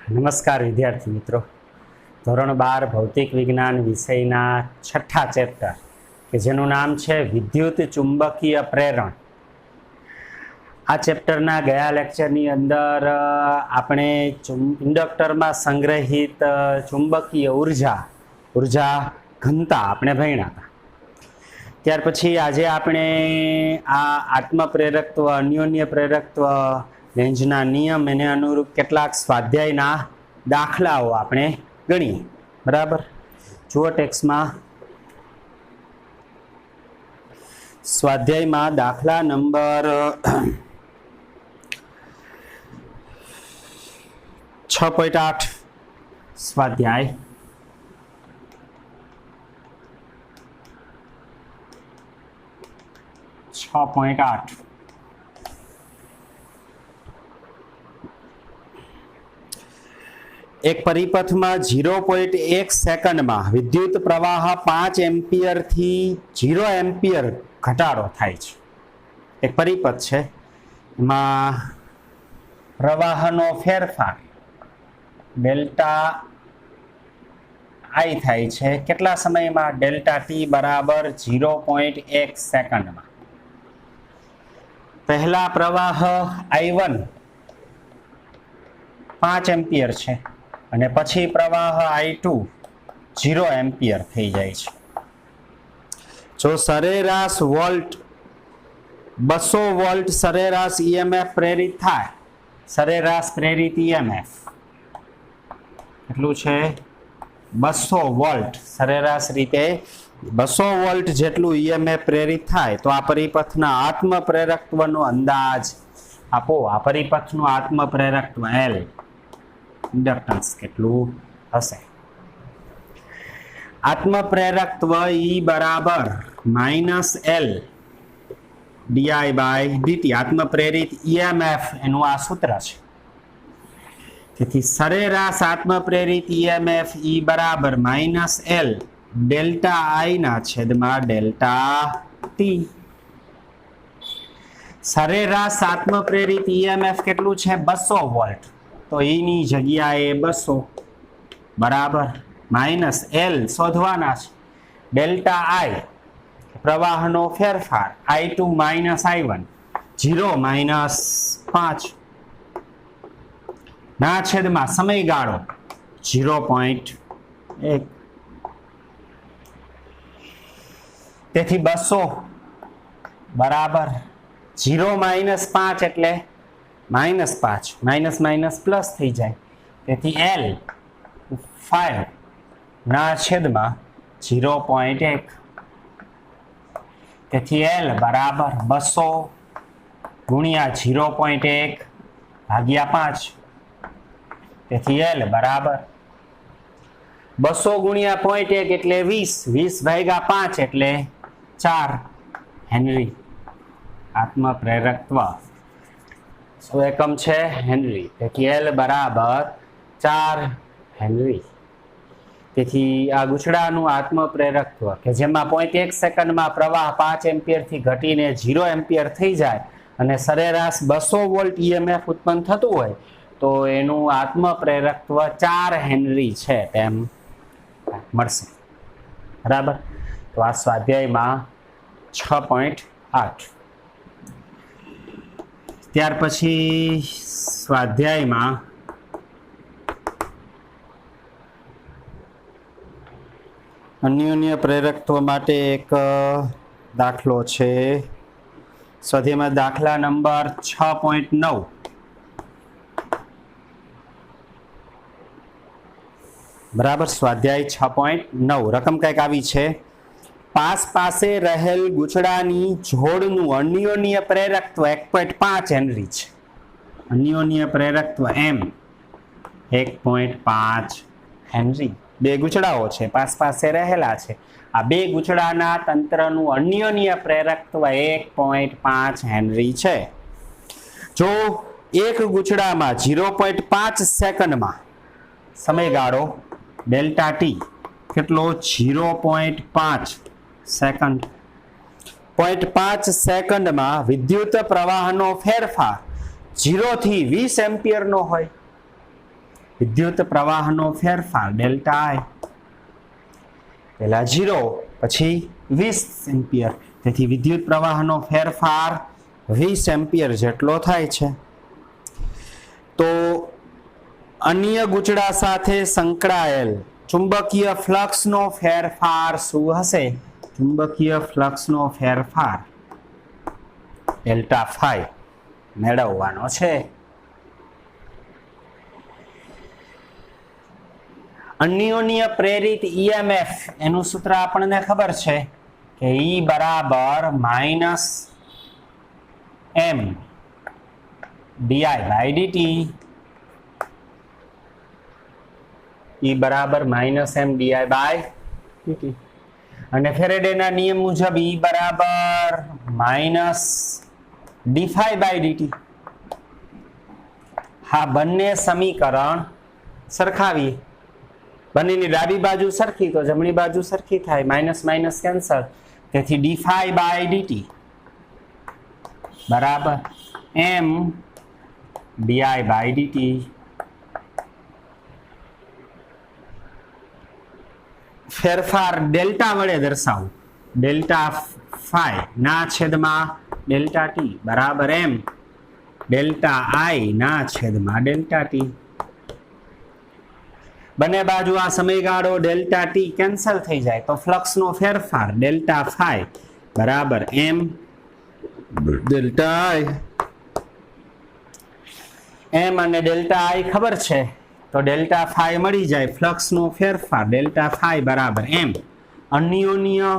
નમસ્કાર વિદ્યાર્થી મિત્રો, ધોરણ 12 ભૌતિક વિજ્ઞાન વિષયના છઠ્ઠા ચેપ્ટર કે જેનું નામ છે વિદ્યુત ચુંબકીય પ્રેરણ. આ ચેપ્ટરના ગયા લેક્ચરની અંદર આપણે ઇન્ડક્ટરમાં સંગ્રહિત ચુંબકીય ઉર્જા ઘનતા આપણે ભણ્યા હતા. ત્યાર પછી આજે આપણે આ આત્મપ્રેરકત્વ, અન્યોન્ય પ્રેરકત્વ, લેન્ઝના નિયમ એને અનુરૂપ કેટલાક સ્વાધ્યાયના દાખલાઓ આપણે ગણીએ. બરાબર, જુઓ ટેક્સ્ટમાં સ્વાધ્યાયમાં દાખલા નંબર 6.8 સ્વાધ્યાય એક પરિપથમાં 0.1 સેકન્ડમાં વિદ્યુત પ્રવાહ 5 એમ્પિયરથી 0 એમ્પિયર ઘટાડો થાય છે. એક પરિપથ છે, એમાં પ્રવાહનો ફેરફાર ડેલ્ટા આઈ થાય છે. કેટલા સમયમાં? ડેલ્ટા ટી બરાબર 0.1 સેકન્ડમાં. પહેલા પ્રવાહ I1 5 એમ્પિયર છે અને પછી પ્રવાહ I2 0 એમ્પિયર થઈ જાય છે. જો સરેરાશ વોલ્ટ 200 વોલ્ટ સરેરાશ EMF પ્રેરિત થાય, સરેરાશ પ્રેરિત EMF એટલું છે 200 વોલ્ટ, સરેરાશ રીતે 200 વોલ્ટ જેટલું EMF પ્રેરિત થાય તો આ પરિપથના આત્મપ્રેરકત્વનો અંદાજ આપો. આ પરિપથનું આત્મપ્રેરકત્વ L, ઇન્ડક્ટન્સ કેટલું હશે? આત્મપ્રેરકત્વ E બરાબર -L di/dt. આત્મપ્રેરિત EMF એનું આ સૂત્ર છે. તેથી સરેરાશ આત્મપ્રેરિત EMF E બરાબર -L ડેલ્ટા I ના છેદમાં ડેલ્ટા ટી. સરેરાશ આત્મપ્રેરિત EMF કેટલું છે? 200 વોલ્ટ. તો E ની જગ્યાએ 200 બરાબર -L શોધવાના છે. ડેલ્ટા I પ્રવાહનો ફેરફાર I2 I1 0 -5 ના છેદમાં સમયગાળો 0.1. તેથી 200 બરાબર 0 -5 એટલે -5, માઇનસ માઇનસ પ્લસ થઈ જાય. તેથી L 5 ના છેદમાં 0.1. તેથી L બરાબર 200 ગુણ્યા 0.1 ભાગ્યા 5. તેથી L બરાબર 200 ગુણ્યા 0.1 એટલે 20, 20 ભાગ્યા 5 એટલે 4 હેનરી. આત્મપ્રેરકત્વ શું એકમ છે? હેનરી. તેથી L બરાબર 4 હેનરી. તેથી આ ગુછડાનું આત્મપ્રેરકત્વ કે જેમાં 0.1 સેકન્ડમાં પ્રવાહ 5 એમ્પિયરથી ઘટીને 0 એમ્પિયર થઈ જાય અને સરેરાશ 200 વોલ્ટ EMF ઉત્પન્ન થતું હોય તો એનું આત્મપ્રેરકત્વ 4 હેનરી છે તેમ મળશે. બરાબર. તો આ સ્વાધ્યાયમાં 6.8. ત્યાર પછી સ્વાધ્યાયમાં અન્યોન્ય પ્રેરકત્વ માટે એક દાખલો છે. સ્વાધ્યાયમાં દાખલા નંબર 6.9. બરાબર, સ્વાધ્યાય 6.9 રકમ કંઈક આવી છે. પાસે રહેલ ગુછડાની જોડનું અન્યોન્ય પ્રેરકત્વ 1.5 હેનરી છે. અન્યોન્ય પ્રેરકત્વ M 1.5 હેનરી. બે ગુછડાઓ છે, પાસે રહેલા છે. આ બે ગુછડાના તંત્રનું અન્યોન્ય પ્રેરકત્વ 1.5 હેનરી છે. જો એક ગુછડામાં 0.5 સેકન્ડમાં સમયગાળો ડેલ્ટા ટી કેટલો? 0.5 સેકન્ડ. 0.5 સેકન્ડમાં વિદ્યુત પ્રવાહનો ફેરફાર 0 થી 20 એમ્પિયરનો હોય વિદ્યુત પ્રવાહનો ફેરફાર ડેલ્ટા આઈ, પહેલા 0 પછી 20 એમ્પિયર, તેથી વિદ્યુત પ્રવાહનો ફેરફાર 20 એમ્પિયર જેટલો થાય છે. તો અન્ય ગુચડા સાથે સંકળાયેલ ચુંબકીય ફ્લક્સનો ફેરફાર શું હશે? ચુંબકીય ફ્લક્સનો ફેરફાર ડેલ્ટા ફાઈ મેળવવાનો છે. અન્યોન્ય પ્રેરિત ઈએમએફ એનું સૂત્ર આપણને ખબર છે કે E બરાબર minus M DI by DT. E બરાબર minus M DI by DT. અને ફેરેડેના નિયમ મુજબ E બરાબર minus D phi by DT. હા, બંને સમીકરણ સરખાવીએ. બંનેની ડાબી બાજુ સરખી તો જમણી બાજુ સરખી થાય, માઇનસ માઇનસ કેન્સલ, તેથી ડી ફાઈ બાય ડીટી બરાબર એમ ડીઆઈ બાય ડીટી. ફેરફાર ડેલ્ટા વડે દર્શાવું. ડેલ્ટા ફાઈ ના છેદમાં ડેલ્ટા ટી બરાબર એમ ડેલ્ટા આઈ ના છેદમાં ડેલ્ટા ટી. બંને બાજુ આ સમયગાળો ડેલ્ટા ટી કેન્સલ થઈ જાય તો ફ્લક્સનો ફેરફાર ડેલ્ટા ફાઈ બરાબર એમ ડેલ્ટા આઈ. એમ અને ડેલ્ટા આઈ ખબર છે તો ડેલ્ટા ફાઈ મળી જાય. ફ્લક્સનો ફેરફાર ડેલ્ટા ફાઈ બરાબર એમ અન્યોન્ય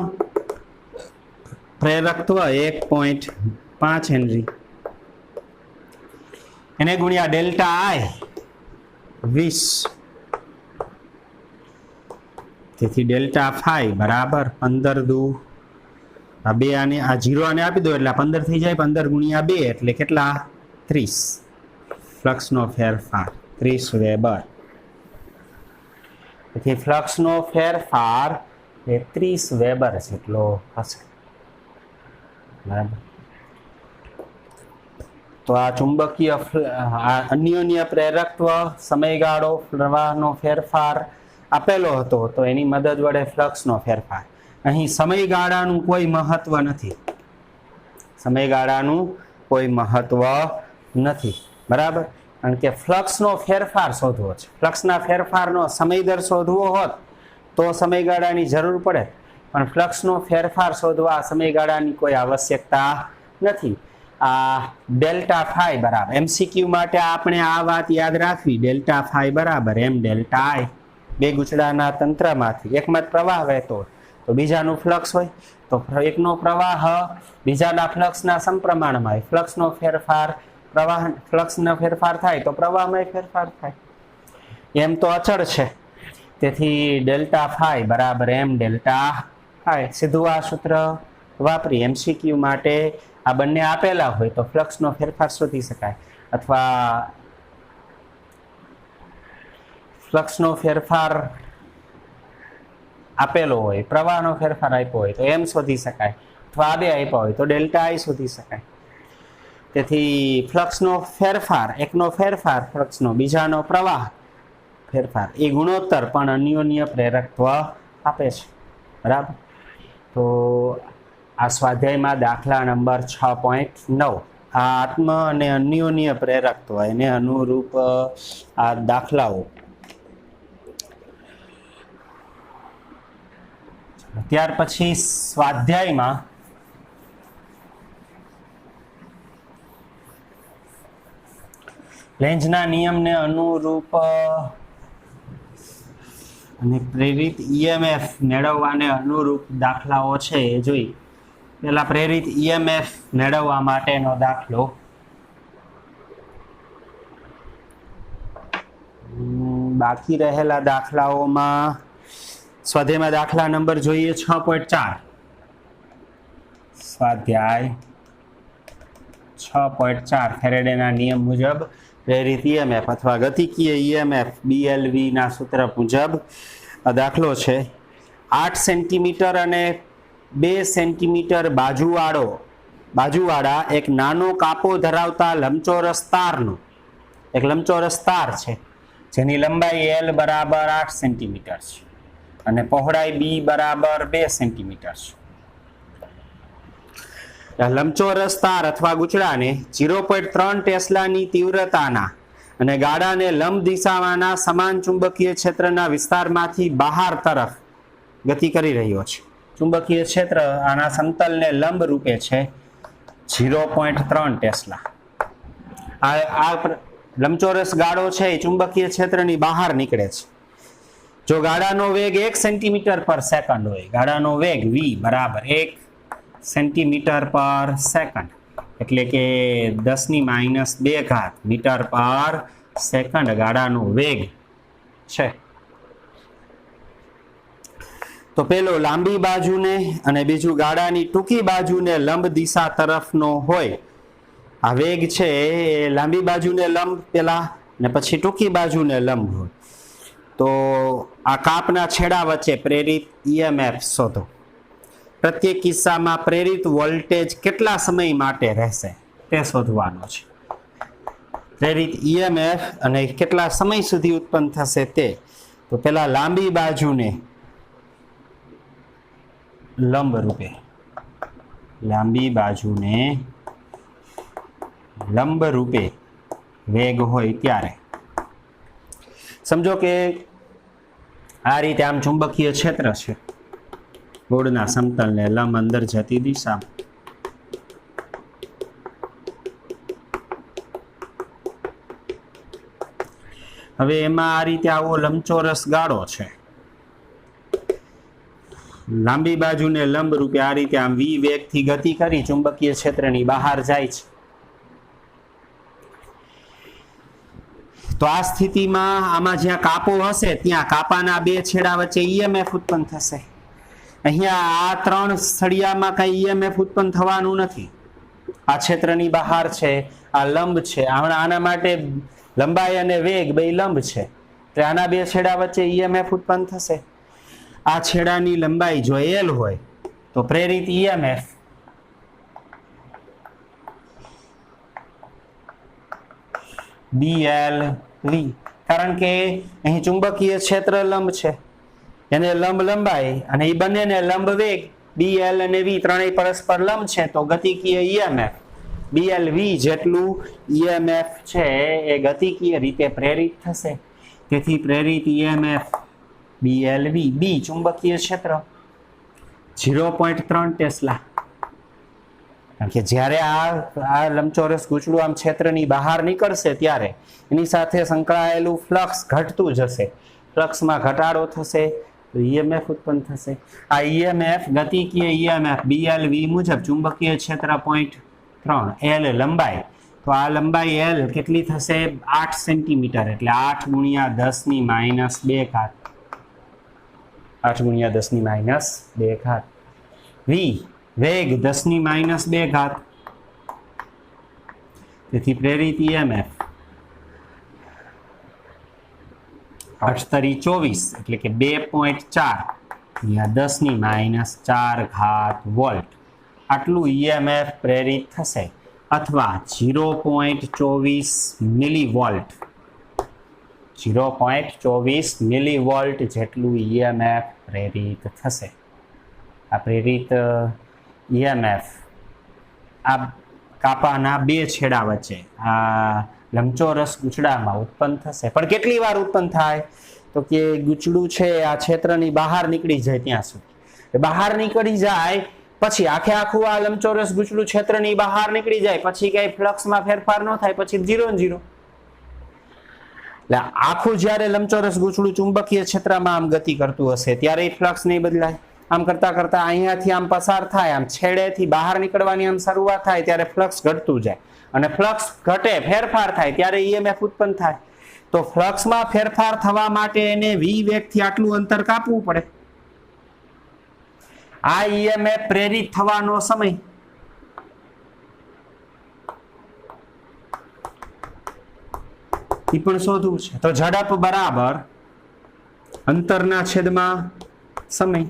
પ્રેરકત્વ 1.5 હેનરી એને ગુણ્યા ડેલ્ટા આઈ 20, તેથી ડેલ્ટા ફાઈ બરાબર 15 દુ આ 2 આને આ 0 આને આપી દો એટલે 15 થઈ જાય. 15 ગુણ્યા 2 એટલે કેટલા? 30. ફ્લક્સનો ફેરફાર 30 વેબર. તેથી ફ્લક્સનો ફેરફાર એ 30 વેબર જેટલો હશે. બરાબર. તો આ ચુંબકીય અન્યોન્ય પ્રેરકત્વ સમયગાળો પ્રવાહનો ફેરફાર આપેલો હતો તો એની મદદ વડે ફ્લક્સનો ફેરફાર. અહીં સમયગાળાનું કોઈ મહત્વ નથી. સમયગાળાનું કોઈ મહત્વ નથી. બરાબર. કારણ કે ફ્લક્સનો ફેરફાર શોધવો છે. ફ્લક્સના ફેરફારનો સમય દર શોધવો હોત તો સમયગાળાની જરૂર પડે, પણ ફ્લક્સનો ફેરફાર શોધવા સમયગાળાની કોઈ આવશ્યકતા નથી. આ ડેલ્ટા ફાઈ બરાબર એમસીક્યુ માટે આપણે આ વાત યાદ રાખવી. ડેલ્ટા ફાઈ બરાબર એમ ડેલ્ટા આઈ. બે ગુચડાના તંત્રમાંથી એકમાં પ્રવાહ વહેતો હોય તો બીજાનું ફ્લક્સ હોય, તો એકનો પ્રવાહ બીજાના ફ્લક્સના સમપ્રમાણમાં હોય. ફ્લક્સનો ફેરફાર ફ્લક્સનો ફેરફાર થાય તો પ્રવાહમાં ફેરફાર થાય. એમ તો અચળ છે, તેથી ડેલ્ટા ફાઈ બરાબર એમ ડેલ્ટા ફાઈ. સીધું આ સૂત્ર વાપરી એમસીક્યુ માટે આ બંને આપેલા હોય તો ફ્લક્સનો ફેરફાર શોધી શકાય, અથવા ફ્લક્સનો ફેરફાર આપેલો હોય, પ્રવાહનો ફેરફાર આપ્યો હોય તો એમ શોધી શકાય, અથવા આ બે આપ્યા હોય તો ડેલ્ટા આઈ શોધી શકાય. તેથી ફ્લક્સનો ફેરફાર, એકનો ફેરફાર ફ્લક્સનો, બીજાનો પ્રવાહ ફેરફાર, એ ગુણોત્તર પણ અન્યોન્ય પ્રેરકત્વ આપે છે. બરાબર. તો આ સ્વાધ્યાયમાં દાખલા નંબર 6.9 આ આત્મ અને અન્યોન્ય પ્રેરકત્વ એને અનુરૂપ આ દાખલાઓ. ત્યાર પછી સ્વાધ્યાયમાં લેન્ઝના નિયમને અનુરૂપ અને પ્રેરિત ઈએમએફ મેળવવાને અનુરૂપ દાખલાઓ છે એ જોઈ. પહેલા પ્રેરિત ઈએમએફ મેળવવા માટેનો દાખલો. બાકી રહેલા દાખલાઓમાં સ્વાધ્યાયમાં દાખલા નંબર જોઈએ 6.4. સ્વાધ્યાય 6.4 ફેરેડેના નિયમ મુજબ પ્રેરિત ઈએમએફ અથવા ગતિકીય ઈએમએફ બીએલવી ના સૂત્ર મુજબ દાખલો છે. 8 સેન્ટીમીટર અને 2 સેન્ટીમીટર બાજુવાળા એક નાનો કાપો ધરાવતા લંબચોરસ તારનો, એક લંબચોરસ તાર છે જેની લંબાઈ L બરાબર 8 સેન્ટીમીટર છે અને પહોળાઈ B બરાબર 2 સેન્ટીમીટર છે। લંબચોરસ તાર અથવા ગૂંચળાને 0.3 ટેસ્લાની તીવ્રતાના અને ગાડાને લંબ દિશામાંના સમાન ચુંબકીય ક્ષેત્રના વિસ્તારમાંથી બહાર તરફ ગતિ કરી રહ્યો છે। ચુંબકીય ક્ષેત્ર આના સમતલને લંબ રૂપે છે 0.3 ટેસ્લા। આ લંબચોરસ ગાડો છે એ ચુંબકીય ક્ષેત્રની બહાર નીકળે છે। જો ગાડાનો વેગ 1 સેન્ટીમીટર પર સેકન્ડ હોય, ગાડાનો વેગ v બરાબર 1 સેન્ટીમીટર પર સેકન્ડ એટલે કે 10⁻² મીટર પર સેકન્ડ ગાડાનો વેગ છે, તો પેલો લાંબી બાજુને અને બીજું ગાડાની ટૂંકી બાજુને લંબ દિશા તરફનો હોય। આ વેગ છે એ લાંબી બાજુને લંબ પેલા ને પછી ટૂંકી બાજુને લંબ હોય, તો આ કાપના છેડા વચ્ચે પ્રેરિત EMF શોધો। પ્રત્યેક કિસ્સામાં પ્રેરિત વોલ્ટેજ કેટલા સમય માટે રહેશે તે શોધવાનો છે। પ્રેરિત EMF અને કેટલા સમય સુધી ઉત્પન્ન થશે તે, તો પેલા લાંબી બાજુને લંબ રૂપે, લાંબી બાજુને લંબ રૂપે વેગ હોય ત્યારે સમજો કે આ રીતે આમ ચુંબકીય ક્ષેત્ર છે, ગોળના સમતલને લંબ અંદર જતી દિશા। હવે એમાં આ રીતે આવો લંબચોરસ ગાળો છે, લાંબી બાજુને લંબ રૂપે આ રીતે આમ v વેગથી ગતિ કરી ચુંબકીય ક્ષેત્રની બહાર જાય છે। તો આ સ્થિતિમાં આમાં જ્યાં કાપો હશે ત્યાં કાપાના બે છેડા વચ્ચે EMF ઉત્પન્ન થશે। અહીંયા આ ત્રણ સળિયામાં કઈ EMF ઉત્પન્ન થવાનું નથી, આ ક્ષેત્રની બહાર છે, આ લંબ છે, આના માટે લંબાઈ અને વેગ બે લંબ છે, એટલે આના બે છેડા વચ્ચે EMF ઉત્પન્ન થશે। આ છેડાની લંબાઈ જો L હોય તો પ્રેરિત EMF BLV, કારણ કે અહીં ચુંબકીય ક્ષેત્ર લંબ છે, એને લંબ લંબાઈ અને એ બંનેને લંબ વેગ BL અને V ત્રણેય પરસ્પર લંબ છે, તો ગતિકીય EMF BLV જેટલું EMF છે એ ગતિકીય રીતે પ્રેરિત થશે। તેથી પ્રેરિત EMF BLV, B ચુંબકીય ક્ષેત્ર 0.3 ટેસ્લા। કારણ કે જ્યારે આ લંબચોરસ ગૂંચળું આમ ક્ષેત્રની બહાર નીકળશે ત્યારે એની સાથે સંકળાયેલું ફ્લક્સ ઘટતું જશે, ફ્લક્સમાં ઘટાડો થશે તો EMF ઉત્પન્ન થશે। આ EMF ગતિકીય EMF BLV મુજબ ચુંબકીય ક્ષેત્ર 0.3 L લંબાઈ, તો આ લંબાઈ L કેટલી થશે 8 સેન્ટીમીટર એટલે 8 × 10⁻², 8 × 10⁻²। V વેગ 10⁻², તેથી પ્રેરિત EMF 8 તરી 24 એટલે કે 2.4 × 10⁻⁴ વોલ્ટ આટલું EMF પ્રેરિત થશે, અથવા 0.24 મિલીવોલ્ટ, 0.24 મિલીવોલ્ટ જેટલું EMF પ્રેરિત થશે। આ પ્રેરિત EMF આ કાપાના બે છેડા વચ્ચે આ લંબચોરસ ગૂંચળામાં ઉત્પન્ન થશે। પણ કેટલી વાર ઉત્પન્ન થાય, તો કે ગૂંચળું છે આ ક્ષેત્રની બહાર નીકળી જાય ત્યાં સુધી, બહાર નીકળી જાય પછી આખું આ લંબચોરસ ગૂંચળું ક્ષેત્રની બહાર નીકળી જાય પછી કઈ ફ્લક્સમાં ફેરફાર ન થાય, પછી 0 ને 0। એટલે આખું જ્યારે લંબચોરસ ગૂંચળું ચુંબકીય ક્ષેત્રમાં આમ ગતિ કરતું હશે ત્યારે ફ્લક્સ નહીં બદલાય, આમ કરતા કરતા અહીંયાથી આમ પસાર થાય, આમ છેડેથી બહાર નીકળવાની આમ શરૂઆત થાય ત્યારે ફ્લક્સ ઘટતું જાય, અને ફ્લક્સ ઘટે ફેરફાર થાય ત્યારે EMF ઉત્પન્ન થાય। તો ફ્લક્સમાં ફેરફાર થવા માટે એને v વેગથી આટલું અંતર કાપવું પડે। આ EMF પ્રેરિત થવાનો સમય એ પણ શોધવું છે, તો ઝડપ બરાબર અંતરના છેદમાં સમય।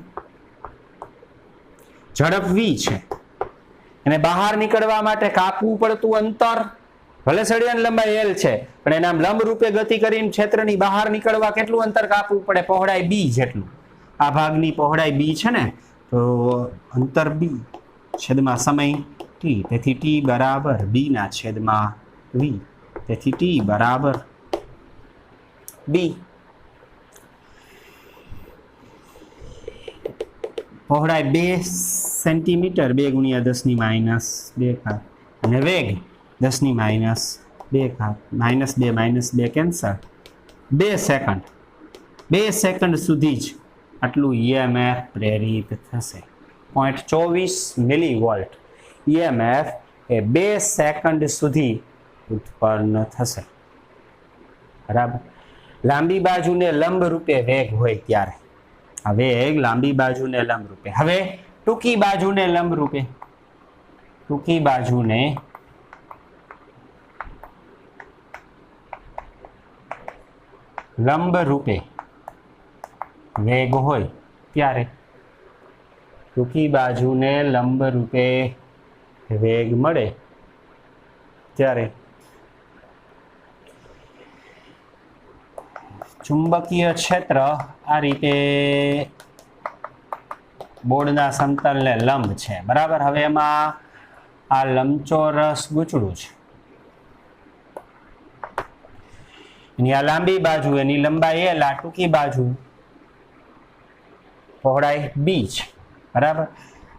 ઝડપ v છે, અને બહાર નીકળવા માટે કાપવું પડતું અંતર ભલે સળિયાની લંબાઈ L છે પણ એને આમ લંબ રૂપે ગતિ કરીને ક્ષેત્રની બહાર નીકળવા કેટલું અંતર કાપવું પડે? પહોળાઈ b જેટલું. આ ભાગની પહોળાઈ b છે ને, તો અંતર b છેદમાં સમય t, તેથી t બરાબર b ના છેદમાં v, તેથી t બરાબર b. પહોળાઈ 2 સેન્ટીમીટર, 2 ગુણ્યા 10 ની માઇનસ 2 ઘાત, અને વેગ 10 ની માઇનસ 2 ઘાત, -2 કેન્સલ. 2 સેકન્ડ સુધી જ આટલું EMF પ્રેરિત થશે. 0.24 મિલીવોલ્ટ EMF એ 2 સેકન્ડ સુધી ઉત્પન્ન થશે. બરાબર. લાંબી બાજુને લંબ રૂપે વેગ હોય ત્યારે આ વેગ લાંબી બાજુને લંબ રૂપે. હવે ટૂંકી બાજુને લંબ રૂપે, ટૂંકી બાજુને લંબ રૂપે વેગ હોય ત્યારે, ટૂંકી બાજુને લંબ રૂપે વેગ મળે ત્યારે ચુંબકીય ક્ષેત્ર આ રીતે બોર્ડના સમતલને લંબ છે. બરાબર. હવે એમાં આ લંબચોરસ ગૂંચળું છે, એની આ લાંબી બાજુ, એની લંબાઈ L, આ ટૂંકી બાજુ પહોળાઈ b છે. બરાબર.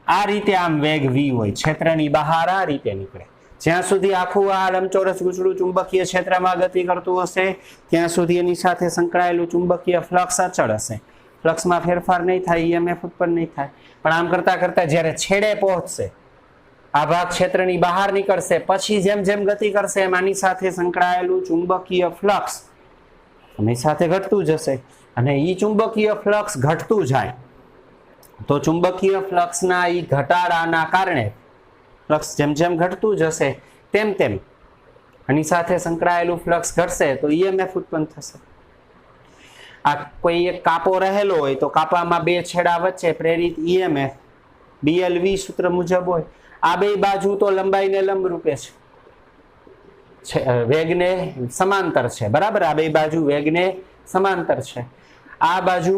આ રીતે આમ વેગ v હોય, ક્ષેત્રની બહાર આ રીતે નીકળે. જ્યાં સુધી આખું આ લંબચોરસ ગૂંચળું ચુંબકીય ક્ષેત્રમાં ગતિ કરતું હશે ત્યાં સુધી એની સાથે સંકળાયેલું ચુંબકીય ફ્લક્સ અચળ હશે. ફ્લક્સમાં ફેરફાર નહીં થાય, EMF ઉત્પન્ન નહીં થાય. પણ આમ કરતા કરતા જ્યારે છેડે પહોંચશે, આ ભાગ ક્ષેત્રની બહાર નીકળશે, પછી જેમ જેમ ગતિ કરશે એમ આની સાથે સંકળાયેલું ચુંબકીય ફ્લક્સ એની સાથે ઘટતું જશે. અને એ ચુંબકીય ફ્લક્સ ઘટતું જાય તો ચુંબકીય ફ્લક્સના એ ઘટાડાના કારણે ફ્લક્સ જેમ જેમ ઘટતું જશે તેમ તેમ આની સાથે સંકળાયેલું ફ્લક્સ ઘટશે તો EMF ઉત્પન્ન થશે. આ કોઈ એક કાપો રહેલો હોય તો કાપામાં 2 છેડા વચ્ચે પ્રેરિત EMF BLV સૂત્ર મુજબ હોય. આ બે બાજુ તો લંબાઈને લંબ રૂપે છે, વેગને સમાંતર છે. બરાબર. આ બે બાજુ વેગને સમાંતર છે. આ બાજુ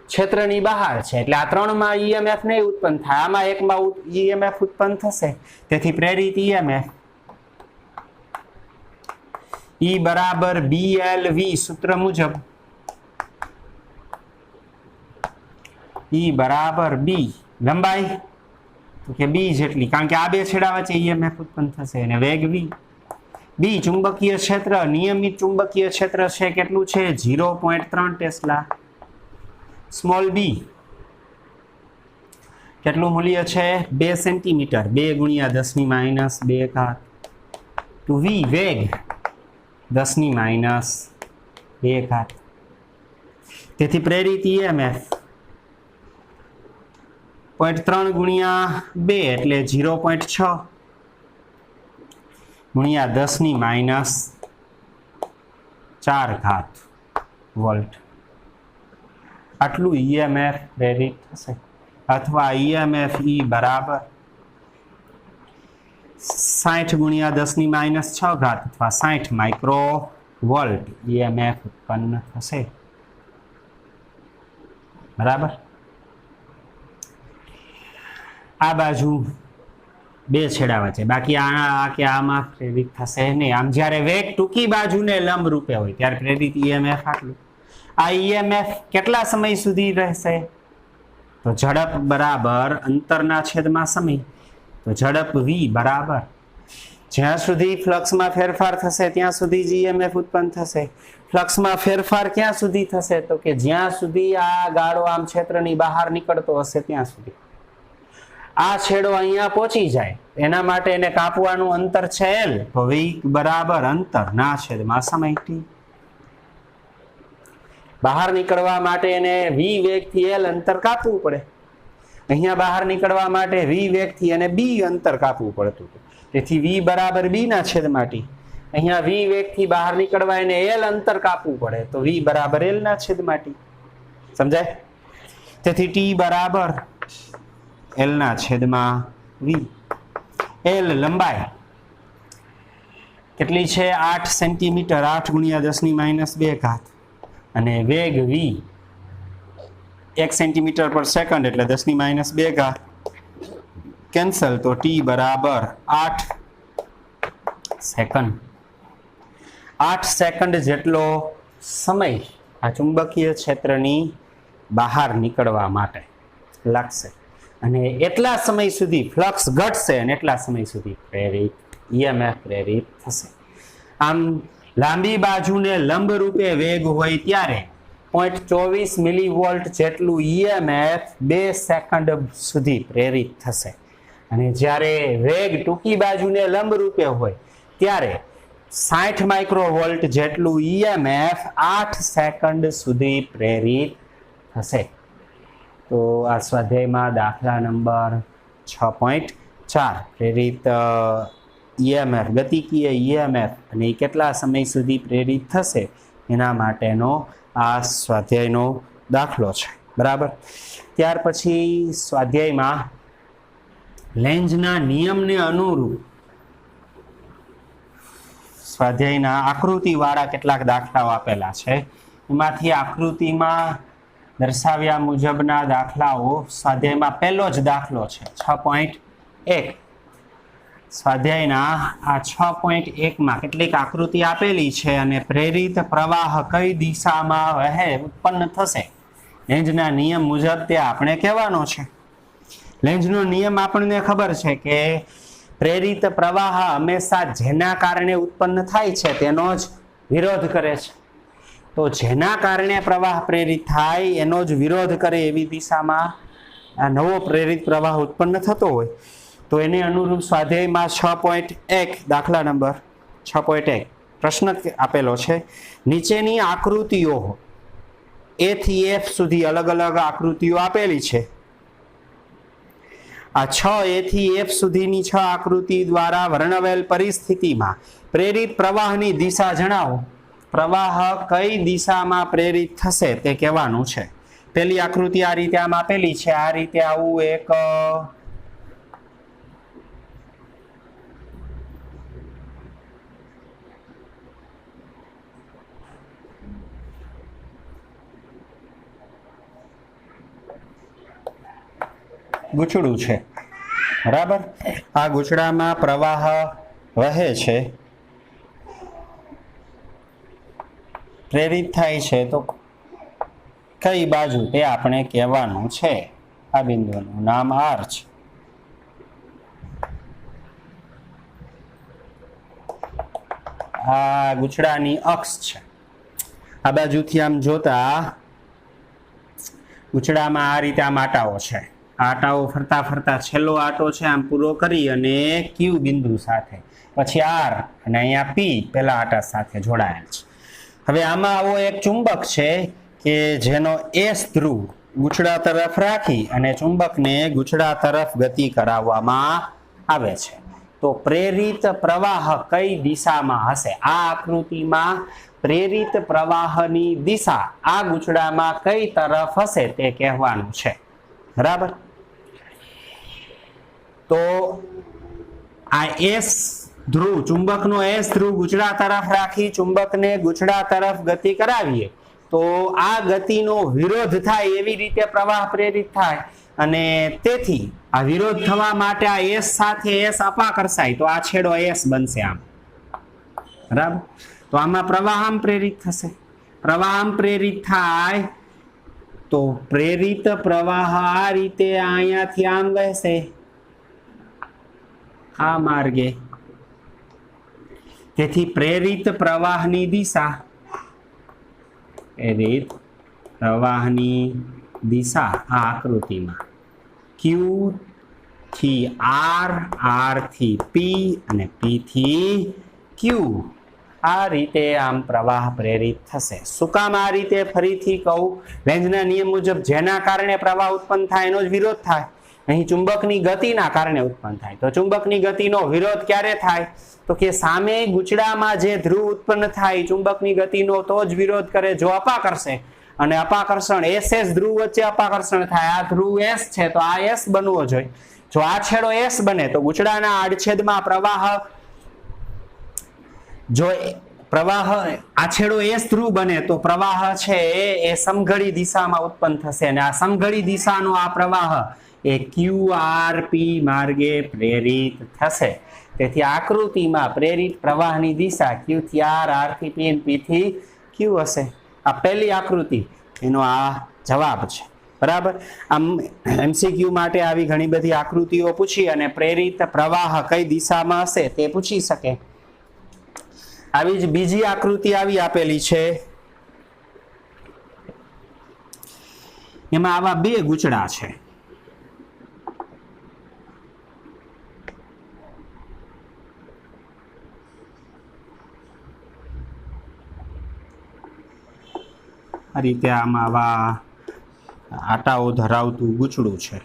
ક્ષેત્રની બહાર છે, એટલે આ ત્રણમાં EMF નહીં ઉત્પન્ન થાય, આમાં એકમાં EMF ઉત્પન્ન થશે. તેથી પ્રેરિત EMF E બરાબર BLV સૂત્ર મુજબ E બરાબર B, લંબાઈ તો કે B જેટલી, કારણ કે આ બે છેડા વચ્ચે EMF ઉત્પન્ન થશે, અને વેગ v. B ચુંબકીય ક્ષેત્ર, નિયમિત ચુંબકીય ક્ષેત્ર છે કેટલું છે? 0.3 ટેસ્લા. સ્મોલ b કેટલું મૂલ્ય છે? 2 સેન્ટીમીટર, 2 ગુણ્યા 10 ની માઇનસ 2 ઘાત, ટુ v વેગ 10 ની માઇનસ 2 ઘાત. તેથી પ્રેરિત EMF 0.3 ગુણ્યા 2 એટલે 0.6 ગુણ્યા 10 ની માઇનસ 4 ઘાત વોલ્ટ. આટલું EMF પ્રેરિત થશે. અથવા EMF E બરાબર 60 ગુણ્યા 10 ની માઇનસ 6 ઘાત અથવા 60 માઇક્રો વોલ્ટ EMF ઉત્પન્ન થશે. બરાબર. આ બાજુ 2 છેડા વચ્ચે, બાકી આ કે આમાં પ્રેરિત થશે નહીં. આમ જ્યારે વેગ ટૂંકી બાજુને લંબ રૂપે હોય ત્યારે પ્રેરિત EMF આટલું. આ EMF કેટલા સમય સુધી રહેશે? તો ઝડપ બરાબર અંતરના છેદમાં સમય, તો ઝડપ v બરાબર જ્યાં સુધી ફ્લક્સમાં ફેરફાર થશે ત્યાં સુધી જ EMF ઉત્પન્ન થશે. ફ્લક્સમાં ફેરફાર ક્યાં સુધી થશે? તો કે જ્યાં સુધી આ ગાળો આમ ક્ષેત્રની બહાર નીકળતો હશે ત્યાં સુધી. આ છેડો અહીંયા પહોંચી જાય એના માટે એને કાપવાનું અંતર છે L, તો v બરાબર અંતરના છેદમાં સમય t. બહાર નીકળવા માટે એને v વેગથી L અંતર કાપવું પડે. અહીંયા બહાર નીકળવા માટે v વેગથી અને b અંતર કાપવું પડતું હતું. તેથી v બરાબર b ના છેદમાં t. અહીંયા v વેગથી બહાર નીકળવા એને L અંતર કાપવું પડે, તો v બરાબર L ના છેદમાં t. સમજાય? તેથી t બરાબર L ના છેદમાં v. L લંબાઈ કેટલી છે 8 સેન્ટીમીટર, 8 ગુણ્યા 10⁻2 ઘાત, અને વેગ v 1 સેન્ટીમીટર પર સેકન્ડ એટલે 10⁻2 ઘાત, કેન્સલ તો t બરાબર 8 સેકન્ડ. 8 સેકન્ડ જેટલો સમય આ ચુંબકીય ક્ષેત્રની બહાર નીકળવા માટે લાગશે, અને એટલા સમય સુધી ફ્લક્સ ઘટશે અને એટલા સમય સુધી પ્રેરિત EMF પ્રેરિત થશે. આમ લાંબી બાજુને લંબ રૂપે વેગ હોય ત્યારે 0.24 મિલીવોલ્ટ જેટલું EMF 2 સેકન્ડ સુધી પ્રેરિત થશે, અને જ્યારે વેગ ટૂંકી બાજુને લંબ રૂપે હોય ત્યારે 60 માઇક્રોવોલ્ટ જેટલું EMF 8 સેકન્ડ સુધી પ્રેરિત થશે. તો આ સ્વાધ્યાયમાં દાખલા નંબર 6.4 પ્રેરિત EMF, ગતિકીય EMF અને એ કેટલા સમય સુધી પ્રેરિત થશે એના માટેનો આ સ્વાધ્યાયનો દાખલો છે. બરાબર. ત્યાર પછી સ્વાધ્યાયમાં લેન્ઝના નિયમને અનુરૂપ સ્વાધ્યાયના આકૃતિવાળા કેટલાક દાખલાઓ આપેલા છે. એમાંથી આકૃતિમાં દર્શાવ્યા મુજબના દાખલાઓ સ્વાધ્યાયમાં પહેલો જ દાખલો છે 6.1. સ્વાધ્યાયના આ 6.1માં કેટલીક આકૃતિ આપેલી છે અને પ્રેરિત પ્રવાહ કઈ દિશામાં વહે ઉત્પન્ન થશે લેન્ઝના નિયમ મુજબ તે આપણે કહેવાનો છે. લેન્ઝનો નિયમ આપણને ખબર છે કે પ્રેરિત પ્રવાહ હંમેશા જેના કારણે ઉત્પન્ન થાય છે તેનો જ વિરોધ કરે છે. તો જેના કારણે પ્રવાહ પ્રેરિત થાય એનો જ વિરોધ કરે એવી દિશામાં આ નવો પ્રેરિત પ્રવાહ ઉત્પન્ન થતો હોય તો એને અનુરૂપ સ્વાધ્યાયમાં 6.1 દાખલા નંબર 6.1 પ્રશ્ન આપેલો છે. નીચેની આકૃતિઓ A થી F સુધી અલગ અલગ આકૃતિઓ આપેલી છે. આ 6A થી F સુધીની 6 આકૃતિ દ્વારા વર્ણવેલ પરિસ્થિતિમાં પ્રેરિત પ્રવાહની દિશા જણાવો. પ્રવાહ કઈ દિશામાં પ્રેરિત થશે તે કહેવાનું છે. પહેલી આકૃતિ આ રીતે આમ આપેલી છે. આ રીતે આવું એક ગૂંચળું છે. બરાબર. આ ગૂંચળામાં પ્રવાહ વહે છે, પ્રેરિત થાય છે તો કઈ બાજુ તે આપણે કહેવાનું છે. આ બિંદુનું નામ R છે. આ ગૂંચળાની અક્ષ છે. આ બાજુથી આમ જોતા ગૂંચળામાં આ રીતે આમ આટાઓ છે. આટાઓ ફરતા ફરતા છેલ્લો આટો છે આમ પૂરો કરી અને Q બિંદુ સાથે પછી R અને અહીંયા P પેલા આટા સાથે જોડાયેલ છે. હવે આમાં આવો એક ચુંબક છે કે જેનો S ધ્રુવ ગૂંચળા તરફ રાખી અને ચુંબકને ગૂંચળા તરફ ગતિ કરાવવામાં આવે છે. તો પ્રેરિત પ્રવાહ કઈ દિશામાં હશે? આ આકૃતિમાં પ્રેરિત પ્રવાહની દિશા આ ગૂંચળામાં કઈ તરફ હશે તે કહેવાનું છે. બરાબર. તો આ S ધ્રુવ ચુંબકનો S ધ્રુવ ગૂંચળા તરફ રાખી ચુંબકને ગૂંચળા તરફ ગતિ કરાવીએ તો આ ગતિનો વિરોધ થાય એવી રીતે પ્રવાહ પ્રેરિત થાય, અને તેથી આ વિરોધ થવા માટે આ S સાથે S અપાકર્ષાય તો આ છેડો S બનશે આમ. બરાબર. તો આમાં પ્રવાહ આમ પ્રેરિત થશે. પ્રવાહ આમ પ્રેરિત થાય તો પ્રેરિત પ્રવાહ આ રીતે અહીંયાથી આમ વહેશે આ માર્ગે. તેથી પ્રેરિત પ્રવાહની દિશા આ આકૃતિમાં Q થી R, R થી P અને P થી Q આ રીતે આમ પ્રવાહ પ્રેરિત થશે. શું કામ આ રીતે? ફરીથી કહું, લેન્ઝના નિયમ મુજબ જેના કારણે પ્રવાહ ઉત્પન્ન થાય એનો જ વિરોધ થાય. અહીં ચુંબકની ગતિના કારણે ઉત્પન્ન થાય. તો ચુંબકની ગતિનો વિરોધ ક્યારે થાય? તો કે સામે ગૂંચળામાં જે ધ્રુવ ઉત્પન્ન થાય ચુંબકની ગતિનો તો જ વિરોધ કરે જો અપાકર્ષે, અને અપાકર્ષણ SS ધ્રુવ વચ્ચે અપાકર્ષણ થાય. આ ધ્રુવ S છે તો આ S બનવો જોઈએ. જો આ છેડો S બને તો ગૂંચળાના આડછેદમાં પ્રવાહ જો પ્રવાહ આ છેડો એસ ધ્રુવ બને તો પ્રવાહ છે એ સમઘડી દિશામાં ઉત્પન્ન થશે અને આ સમઘડી દિશાનો આ પ્રવાહ એ ક્યુ આર પી માર્ગે પ્રેરિત થશે. તેથી આકૃતિમાં પ્રેરિત પ્રવાહની દિશા ક્યુ થી આર, આર થી પી, પી થી ક્યુ હશે. આ પહેલી આકૃતિ એનો આ જવાબ છે. બરાબર. આમ એમસીક્યુ માટે આવી ઘણી બધી આકૃતિઓ પૂછી અને પ્રેરિત પ્રવાહ કઈ દિશામાં હશે તે પૂછી શકે. આવી જ બીજી આકૃતિ આવી આપેલી છે, એમાં આવા બે ગૂંચળા છે. આ રીતે આમાં આવા આટાઓ ધરાવતું ગૂંચળું છે.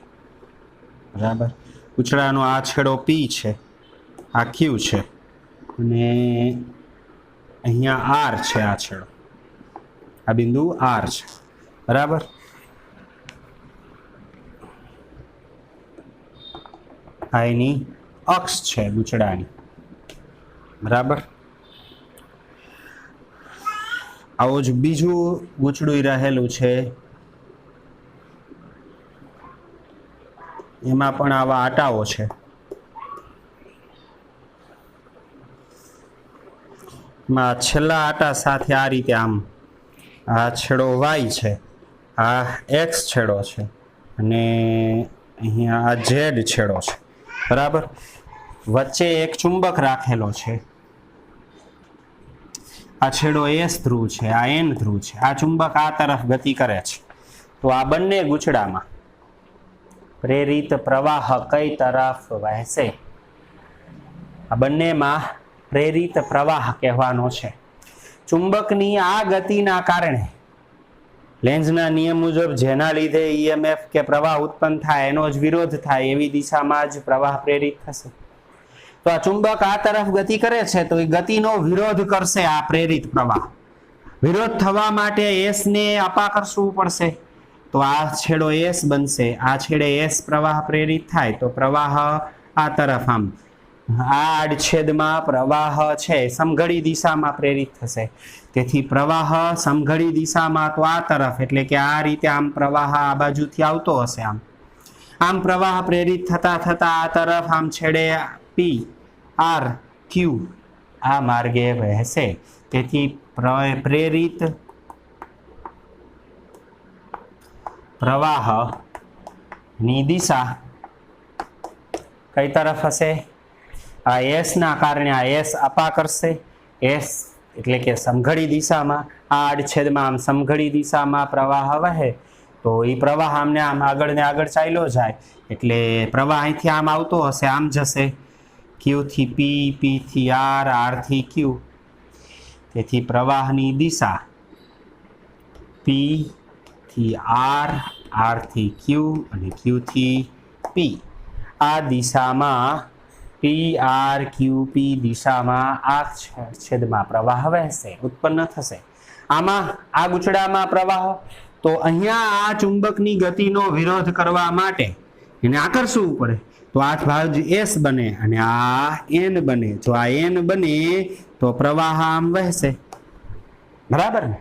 બરાબર. ગૂંચળાનો આ છેડો પી છે, આ ક્યુ છે અને અહીંયા આર છે. આ છેડો, આ બિંદુ આર છે. બરાબર. આ એની અક્ષ છે ગૂંચળાની. બરાબર. આવું જ બીજું ગૂંચળું રહેલું છે, એમાં પણ આવા આટાઓ છે. એમાં છેલ્લા આટા સાથે આ રીતે આમ આ છેડો વાય છે, આ એક્સ છેડો છે અને અહીંયા આ ઝેડ છેડો છે. બરાબર. વચ્ચે એક ચુંબક રાખેલો છે. આ છેડો એસ ધ્રુવ છે, આ એન ધ્રુવ છે. આ ચુંબક આ તરફ ગતિ કરે છે. તો આ બંને ગૂંચળામાં પ્રેરિત પ્રવાહ કઈ તરફ વહેશે? આ બંનેમાં પ્રેરિત પ્રવાહ કહેવાનો છે. ચુંબકની આ ગતિના કારણે લેન્ઝના નિયમ મુજબ જેના લીધે ઈએમએફ કે પ્રવાહ ઉત્પન્ન થાય એનો જ વિરોધ થાય એવી દિશામાં જ પ્રવાહ પ્રેરિત થશે. તો આ ચુંબક આ તરફ ગતિ કરે છે તો એ ગતિનો વિરોધ કરશે આ પ્રેરિત પ્રવાહ. વિરોધ થવા માટે એસ ને અપાકર્ષવું પડશે. તો આ છેડો એસ બનશે, આ છેડે એસ પ્રવાહ પ્રેરિત થાય તો પ્રવાહ આ તરફ આમ આ આડછેદમાં પ્રવાહ છે સમઘડી દિશામાં પ્રેરિત થશે. તેથી પ્રવાહ સમઘડી દિશામાં તો આ તરફ, એટલે કે આ રીતે આમ પ્રવાહ આ બાજુથી આવતો હશે. આમ પ્રવાહ પ્રેરિત થતા થતા આ તરફ આમ છેડે પી આર ક્યુ આ માર્ગે વહેશે. તેથી પ્રેરિત પ્રવાહની દિશા કઈ તરફ હશે? આ એસ ના કારણે આ એસ આપા કરશે. એસ એટલે કે સમઘડી દિશામાં, આ આડછેદમાં આમ સમઘડી દિશામાં પ્રવાહ વહે તો એ પ્રવાહ આમને આમ આગળ ને આગળ ચાલ્યો જાય એટલે પ્રવાહ અહીંથી આમ આવતો હશે, આમ જશે ક્યુ થી પી, પી થી આર, આર થી ક્યુ. તેથી પ્રવાહની દિશા પી થી આર, આર થી ક્યુ અને ક્યુ થી પી આ દિશામાં પી આર ક્યુ પી દિશામાં આ છેદમાં પ્રવાહ વહેશે, ઉત્પન્ન થશે. આમાં આ ગૂંચળામાં પ્રવાહ તો અહીંયા આ ચુંબકની ગતિનો વિરોધ કરવા માટે એને આકર્ષવું પડે તો આ ભાગ એસ બને અને આ એન બને. જો આ એન બને તો પ્રવાહ આમ વહેશે. બરાબર ને?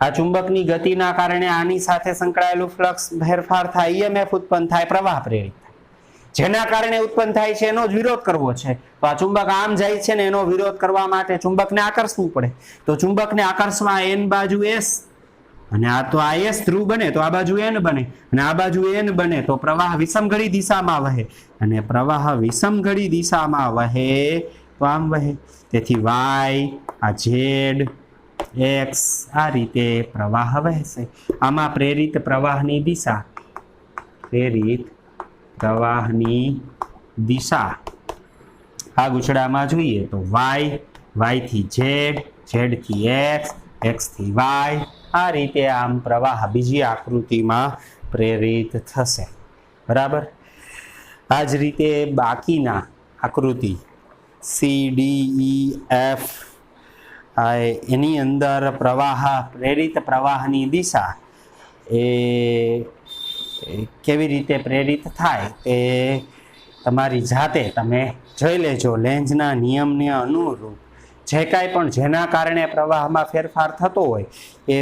આ ચુંબકની ગતિના કારણે આની સાથે સંકળાયેલું ફ્લક્સ ફેરફાર થાય, ઈએમએફ ઉત્પન્ન થાય, પ્રવાહ પ્રેરિત થાય. જેના કારણે ઉત્પન્ન થાય છે એનો જ વિરોધ કરવો છે. તો આ ચુંબક આમ જાય છે ને એનો વિરોધ કરવા માટે ચુંબકને આકર્ષવું પડે. તો ચુંબકને આકર્ષવા એન બાજુ એસ અને આ તો આ એસ ધ્રુવ બને તો આ બાજુ એન બને અને આ બાજુ એન બને તો પ્રવાહ વિષમઘડી દિશામાં વહે અને પ્રવાહ વિષમઘડી દિશામાં વહે તો આમ વહે. તેથી વાય, આ ઝેડ, એક્સ આ રીતે પ્રવાહ વહેશે. આમાં પ્રેરિત પ્રવાહની દિશા આ ગૂંચળામાં જોઈએ તો વાય, વાય થી ઝેડ, ઝેડ થી એક્સ, એક્સ થી વાય આ રીતે આમ પ્રવાહ બીજી આકૃતિમાં પ્રેરિત થશે. બરાબર. આ જ રીતે બાકીના આકૃતિ સી, ડી, ઈ, એફ એની અંદર પ્રેરિત પ્રવાહની દિશા એ કેવી રીતે પ્રેરિત થાય તે તમારી જાતે તમે જોઈ લેજો. લેન્ઝના નિયમને અનુરૂપ જે કાંઈ પણ જેના કારણે પ્રવાહમાં ફેરફાર થતો હોય એ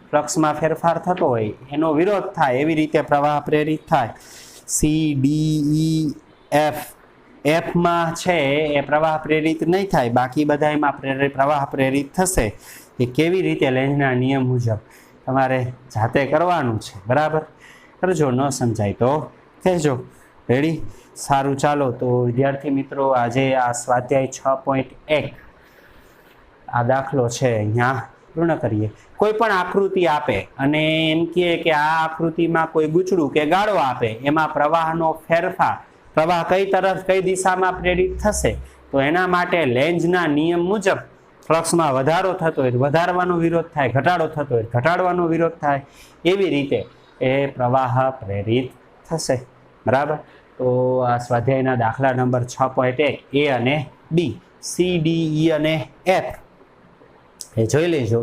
ફ્લક્સમાં ફેરફાર થતો હોય એનો વિરોધ થાય એવી રીતે પ્રવાહ પ્રેરિત થાય. સી ડી ઈ એફમાં છે એ પ્રવાહ પ્રેરિત નહીં થાય, બાકી બધામાં પ્રવાહ પ્રેરિત થશે. એ કેવી રીતે લેન્ઝના નિયમ મુજબ તમારે જાતે કરવાનું છે. બરાબર કરજો, ન સમજાય તો કહેજો. રેડી? સારું, ચાલો તો વિદ્યાર્થી મિત્રો આજે આ સ્વાધ્યાય 6.1 આ દાખલો છે અહીંયા પૂર્ણ કરીએ. કોઈ પણ આકૃતિ આપે અને એમ કહે કે આ આકૃતિમાં કોઈ ગૂંચળું કે ગાળો આપે, એમાં પ્રવાહનો ફેરફાર, પ્રવાહ કઈ તરફ કઈ દિશામાં પ્રેરિત થશે, તો એના માટે લેન્ઝના નિયમ મુજબ ફ્લક્સમાં વધારો થતો હોય વધારવાનો વિરોધ થાય, ઘટાડો થતો હોય ઘટાડવાનો વિરોધ થાય, એવી રીતે એ પ્રવાહ પ્રેરિત થશે. બરાબર? તો આ સ્વાધ્યાયના દાખલા નંબર 6.1 એ અને બી, સી ડી ઈ અને એફ એ જોઈ લેજો.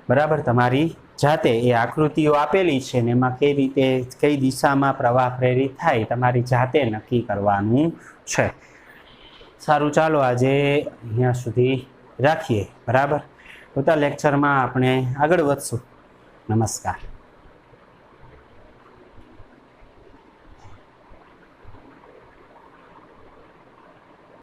બરાબર? તમારી જાતે એ આકૃતિઓ આપેલી છે ને એમાં કઈ રીતે કઈ દિશામાં પ્રવાહ પ્રેરિત થાય તમારી જાતે નક્કી કરવાનું છે. સારું, ચાલો આજે અહીંયા સુધી રાખીએ. બરાબર? આવતા લેક્ચરમાં આપણે આગળ વધશું. નમસ્કાર.